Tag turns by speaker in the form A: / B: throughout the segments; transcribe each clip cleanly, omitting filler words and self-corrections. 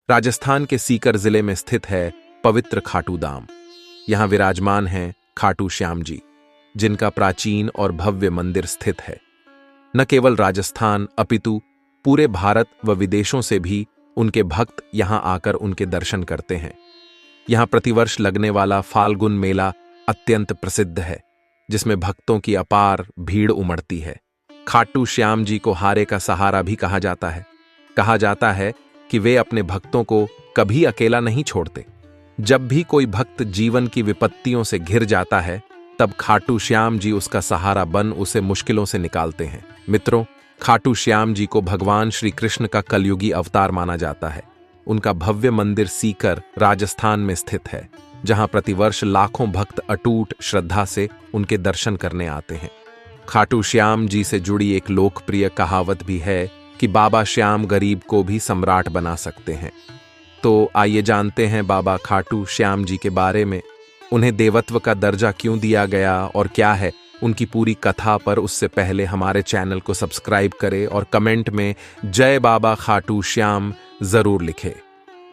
A: राजस्थान के सीकर जिले में स्थित है पवित्र खाटू धाम। यहाँ विराजमान हैं खाटू श्याम जी, जिनका प्राचीन और भव्य मंदिर स्थित है। न केवल राजस्थान अपितु पूरे भारत व विदेशों से भी उनके भक्त यहाँ आकर उनके दर्शन करते हैं। यहाँ प्रतिवर्ष लगने वाला फाल्गुन मेला अत्यंत प्रसिद्ध है, जिसमें भक्तों की अपार भीड़ उमड़ती है। खाटू श्याम जी को हारे का सहारा भी कहा जाता है। कहा जाता है कि वे अपने भक्तों को कभी अकेला नहीं छोड़ते। जब भी कोई भक्त जीवन की विपत्तियों से घिर जाता है, तब खाटू श्याम जी उसका सहारा बन उसे मुश्किलों से निकालते हैं। मित्रों, खाटू श्याम जी को भगवान श्री कृष्ण का कलयुगी अवतार माना जाता है। उनका भव्य मंदिर सीकर राजस्थान में स्थित है, जहां प्रतिवर्ष लाखों भक्त अटूट श्रद्धा से उनके दर्शन करने आते हैं। खाटू श्याम जी से जुड़ी एक लोकप्रिय कहावत भी है कि बाबा श्याम गरीब को भी सम्राट बना सकते हैं। तो आइए जानते हैं बाबा खाटू श्याम जी के बारे में। उन्हें देवत्व का दर्जा क्यों दिया गया और क्या है उनकी पूरी कथा पर उससे पहले हमारे चैनल को सब्सक्राइब करें और कमेंट में जय बाबा खाटू श्याम जरूर लिखें।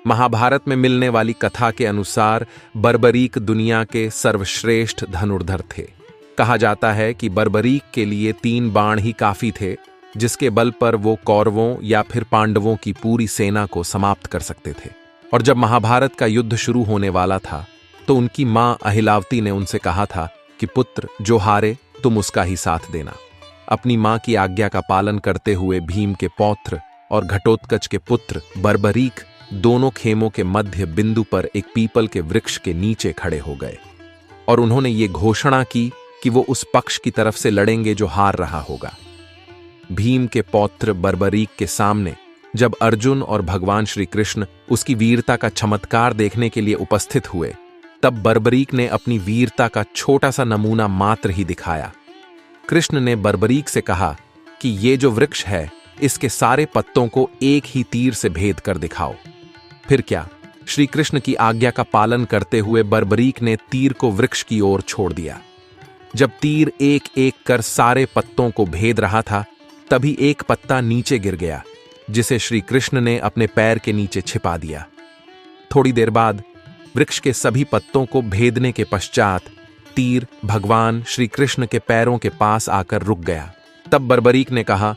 A: महाभारत में मिलने वाली कथा के अनुसार बर्बरीक दुनिया के सर्वश्रेष्ठ धनुर्धर थे। कहा जाता है कि बर्बरीक के लिए 3 बाण ही काफी थे, जिसके बल पर वो कौरवों या फिर पांडवों की पूरी सेना को समाप्त कर सकते थे। और जब महाभारत का युद्ध शुरू होने वाला था, तो उनकी मां अहिलावती ने उनसे कहा था कि पुत्र जो हारे तुम उसका ही साथ देना। अपनी मां की आज्ञा का पालन करते हुए भीम के पौत्र और घटोत्कच के पुत्र बर्बरीक दोनों खेमों के मध्य बिंदु पर एक पीपल के वृक्ष के नीचे खड़े हो गए और उन्होंने ये घोषणा की कि वो उस पक्ष की तरफ से लड़ेंगे जो हार रहा होगा। भीम के पौत्र बर्बरीक के सामने जब अर्जुन और भगवान श्री कृष्ण उसकी वीरता का चमत्कार देखने के लिए उपस्थित हुए, तब बर्बरीक ने अपनी वीरता का छोटा सा नमूना मात्र ही दिखाया। कृष्ण ने बर्बरीक से कहा कि ये जो वृक्ष है, इसके सारे पत्तों को एक ही तीर से भेद कर दिखाओ। फिर क्या, श्री कृष्ण की आज्ञा का पालन करते हुए बर्बरीक ने तीर को वृक्ष की ओर छोड़ दिया। जब तीर एक एक कर सारे पत्तों को भेद रहा था, तभी एक पत्ता नीचे गिर गया, जिसे श्री कृष्ण ने अपने पैर के नीचे छिपा दिया। थोड़ी देर बाद वृक्ष के सभी पत्तों को भेदने के पश्चात तीर भगवान श्री कृष्ण के पैरों के पास आकर रुक गया। तब बर्बरीक ने कहा,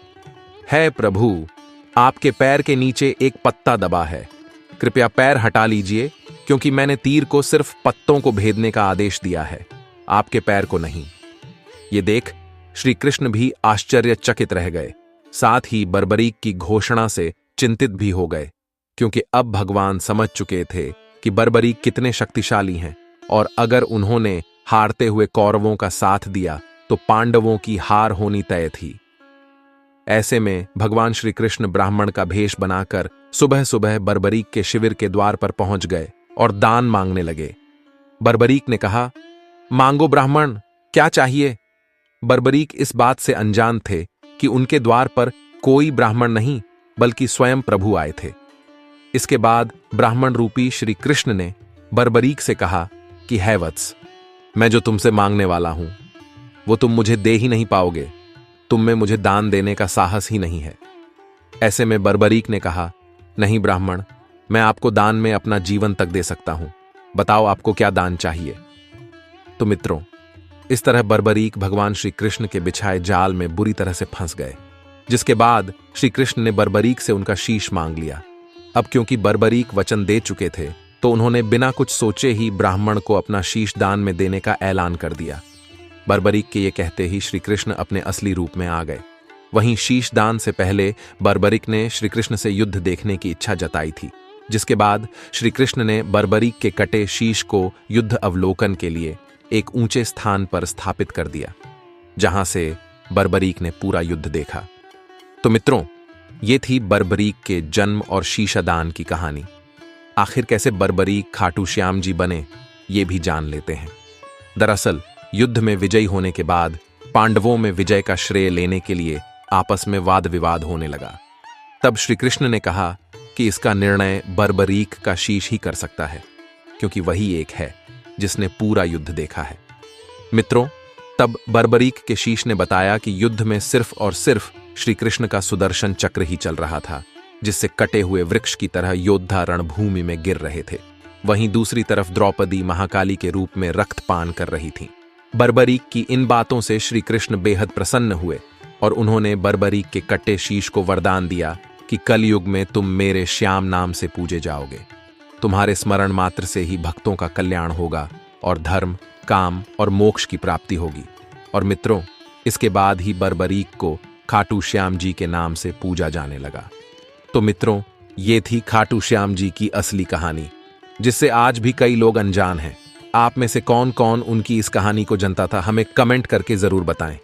A: है प्रभु, आपके पैर के नीचे एक पत्ता दबा है, कृपया पैर हटा लीजिए, क्योंकि मैंने तीर को सिर्फ पत्तों को भेदने का आदेश दिया है, आपके पैर को नहीं। ये देख श्री कृष्ण भी आश्चर्यचकित रह गए। साथ ही बर्बरीक की घोषणा से चिंतित भी हो गए, क्योंकि अब भगवान समझ चुके थे कि बर्बरीक कितने शक्तिशाली हैं और अगर उन्होंने हारते हुए कौरवों का साथ दिया तो पांडवों की हार होनी तय थी। ऐसे में भगवान श्री कृष्ण ब्राह्मण का भेष बनाकर सुबह सुबह बर्बरीक के शिविर के द्वार पर पहुंच गए और दान मांगने लगे। बर्बरीक ने कहा, मांगो ब्राह्मण, क्या चाहिए? बर्बरीक इस बात से अनजान थे कि उनके द्वार पर कोई ब्राह्मण नहीं बल्कि स्वयं प्रभु आए थे। इसके बाद ब्राह्मण रूपी श्री कृष्ण ने बर्बरीक से कहा कि है वत्स, मैं जो तुमसे मांगने वाला हूं वो तुम मुझे दे ही नहीं पाओगे, तुम में मुझे दान देने का साहस ही नहीं है। ऐसे में बर्बरीक ने कहा, नहीं ब्राह्मण, मैं आपको दान में अपना जीवन तक दे सकता हूं, बताओ आपको क्या दान चाहिए। तो मित्रों, इस तरह बर्बरीक भगवान श्री कृष्ण के बिछाए जाल में बुरी तरह से फंस गए, जिसके बाद श्री कृष्ण ने बर्बरीक से उनका शीश मांग लिया। अब क्योंकि बर्बरीक वचन दे चुके थे, तो उन्होंने बिना कुछ सोचे ही ब्राह्मण को अपना शीश दान में देने का ऐलान कर दिया। बर्बरीक के ये कहते ही श्री कृष्ण अपने असली रूप में आ गए। वहीं शीश दान से पहले बर्बरीक ने श्री कृष्ण से युद्ध देखने की इच्छा जताई थी, जिसके बाद श्री कृष्ण ने बर्बरीक के कटे शीश को युद्ध अवलोकन के लिए एक ऊंचे स्थान पर स्थापित कर दिया, जहां से बर्बरीक ने पूरा युद्ध देखा। तो मित्रों, ये थी बर्बरीक के जन्म और शीशदान की कहानी। आखिर कैसे बर्बरीक खाटू श्याम जी बने, ये भी जान लेते हैं। दरअसल युद्ध में विजयी होने के बाद पांडवों में विजय का श्रेय लेने के लिए आपस में वाद विवाद होने लगा। तब श्री कृष्ण ने कहा कि इसका निर्णय बर्बरीक का शीश ही कर सकता है, क्योंकि वही एक है जिसने पूरा युद्ध देखा है। मित्रों, तब बर्बरीक के शीश ने बताया कि युद्ध में सिर्फ और सिर्फ श्री कृष्ण का सुदर्शन चक्र ही चल रहा था, जिससे कटे हुए वृक्ष की तरह योद्धा रणभूमि में गिर रहे थे। वहीं दूसरी तरफ द्रौपदी महाकाली के रूप में रक्तपान कर रही थीं। बर्बरीक की इन बातों से श्री कृष्ण बेहद प्रसन्न हुए और उन्होंने बर्बरीक के कटे शीश को वरदान दिया कि कलयुग में तुम मेरे श्याम नाम से पूजे जाओगे। तुम्हारे स्मरण मात्र से ही भक्तों का कल्याण होगा और धर्म, काम और मोक्ष की प्राप्ति होगी। और मित्रों, इसके बाद ही बर्बरीक को खाटू श्याम जी के नाम से पूजा जाने लगा। तो मित्रों, ये थी खाटू श्याम जी की असली कहानी, जिससे आज भी कई लोग अनजान हैं। आप में से कौन कौन उनकी इस कहानी को जानता था, हमें कमेंट करके जरूर बताएं।